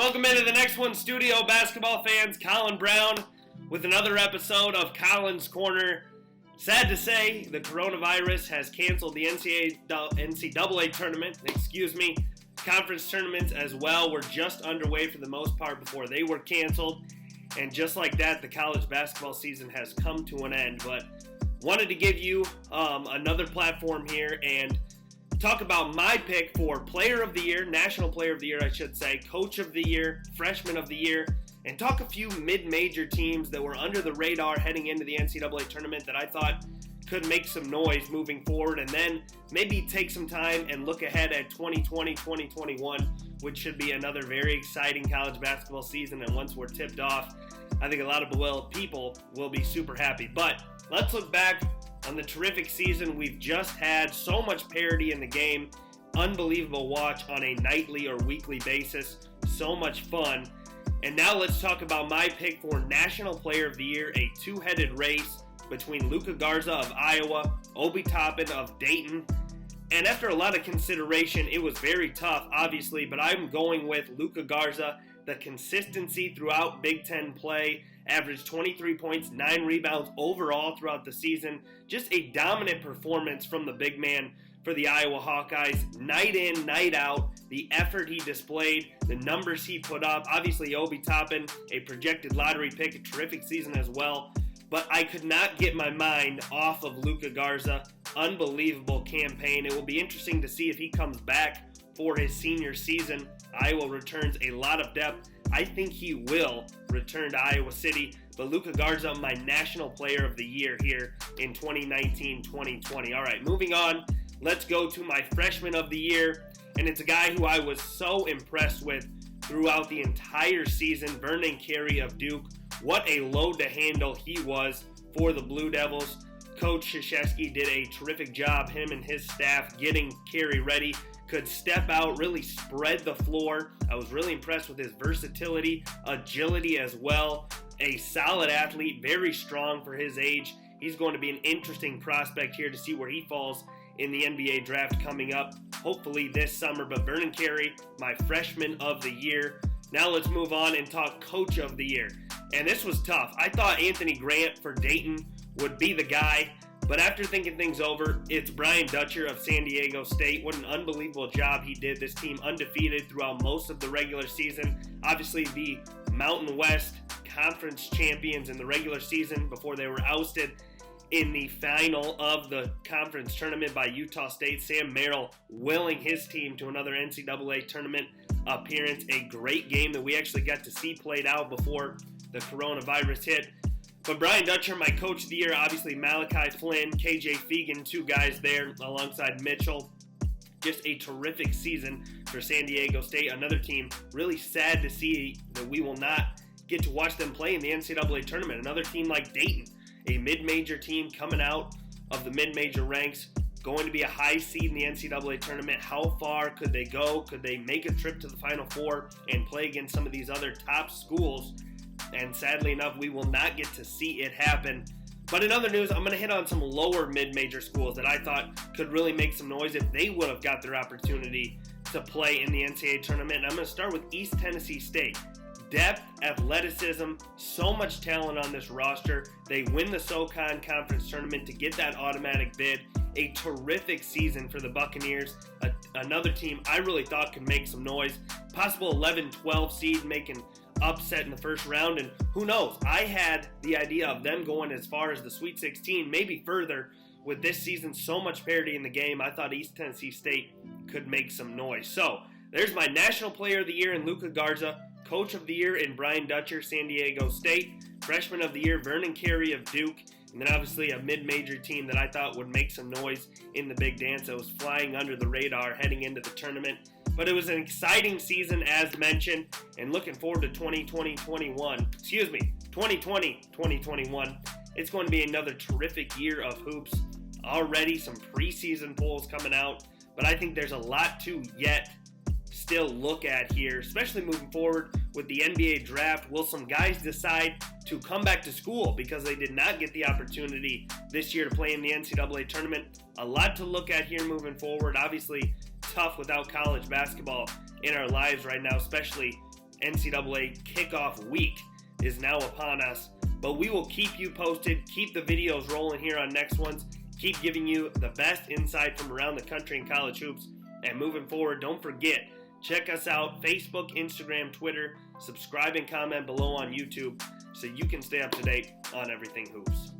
Welcome into the Next One Studio, basketball fans. Colin Brown with another episode of Colin's Corner. Sad to say, the coronavirus has canceled the NCAA tournament. Conference tournaments as well were just underway for the most part before they were canceled. And just like that, the college basketball season has come to an end. But wanted to give you another platform here and talk about my pick for Player of the Year, National Player of the Year, I should say, Coach of the Year, Freshman of the Year, and talk a few mid-major teams that were under the radar heading into the NCAA tournament that I thought could make some noise moving forward, and then maybe take some time and look ahead at 2020-2021, which should be another very exciting college basketball season. And once we're tipped off, I think a lot of people will be super happy. But let's look back on the terrific season we've just had. So much parity in the game. Unbelievable watch on a nightly or weekly basis. So much fun. And now let's talk about my pick for National Player of the Year, a two-headed race between Luka Garza of Iowa, Obi Toppin of Dayton. And after a lot of consideration, it was very tough, obviously, but I'm going with Luka Garza. The consistency throughout Big Ten play, averaged 23 points, 9 rebounds overall throughout the season. Just a dominant performance from the big man for the Iowa Hawkeyes. Night in, night out, the effort he displayed, the numbers he put up. Obviously, Obi Toppin, a projected lottery pick, a terrific season as well. But I could not get my mind off of Luka Garza. Unbelievable campaign. It will be interesting to see if he comes back for his senior season. Iowa returns a lot of depth. I think he will return to Iowa City. But Luka Garza, my National Player of the Year here in 2019-2020. All right, moving on. Let's go to my Freshman of the Year. And it's a guy who I was so impressed with throughout the entire season, Vernon Carey of Duke. What a load to handle he was for the Blue Devils. Coach Krzyzewski did a terrific job, him and his staff, getting Carey ready. Could step out, really spread the floor. I was really impressed with his versatility, agility as well. A solid athlete, very strong for his age. He's going to be an interesting prospect here to see where he falls in the NBA draft coming up, hopefully this summer. But Vernon Carey, my Freshman of the Year. Now let's move on and talk Coach of the Year. And this was tough. I thought Anthony Grant for Dayton would be the guy. But after thinking things over, it's Brian Dutcher of San Diego State. What an unbelievable job he did. This team undefeated throughout most of the regular season. Obviously the Mountain West Conference champions in the regular season before they were ousted in the final of the conference tournament by Utah State. Sam Merrill willing his team to another NCAA tournament appearance. A great game that we actually got to see played out before the coronavirus hit. But Brian Dutcher, my Coach of the Year, obviously Malachi Flynn, KJ Fegan, two guys there alongside Mitchell. Just a terrific season for San Diego State. Another team really sad to see that we will not get to watch them play in the NCAA tournament. Another team like Dayton, a mid-major team coming out of the mid-major ranks, going to be a high seed in the NCAA tournament. How far could they go? Could they make a trip to the Final Four and play against some of these other top schools? And sadly enough, we will not get to see it happen. But in other news, I'm going to hit on some lower mid-major schools that I thought could really make some noise if they would have got their opportunity to play in the NCAA tournament. And I'm going to start with East Tennessee State. Depth, athleticism, so much talent on this roster. They win the SoCon Conference tournament to get that automatic bid. A terrific season for the Buccaneers. Another team I really thought could make some noise. Possible 11-12 seed making upset in the first round, and who knows, I had the idea of them going as far as the Sweet 16, maybe further. With this season, so much parity in the game, I thought East Tennessee State could make some noise. So there's my National Player of the Year in Luka Garza, Coach of the Year in Brian Dutcher, San Diego State, Freshman of the Year Vernon Carey of Duke, and then obviously a mid-major team that I thought would make some noise in the big dance that was flying under the radar heading into the tournament. But it was an exciting season, as mentioned, and looking forward to 2020-2021. It's going to be another terrific year of hoops. Already some preseason polls coming out, but I think there's a lot to yet still look at here, especially moving forward with the NBA draft. Will some guys decide to come back to school because they did not get the opportunity this year to play in the NCAA tournament? A lot to look at here moving forward. Obviously, tough without college basketball in our lives right now, especially NCAA kickoff week is now upon us. But we will keep you posted, keep the videos rolling here on next ones, keep giving you the best insight from around the country in college hoops. And moving forward, don't forget, check us out, Facebook, Instagram, Twitter, subscribe and comment below on YouTube so you can stay up to date on everything hoops.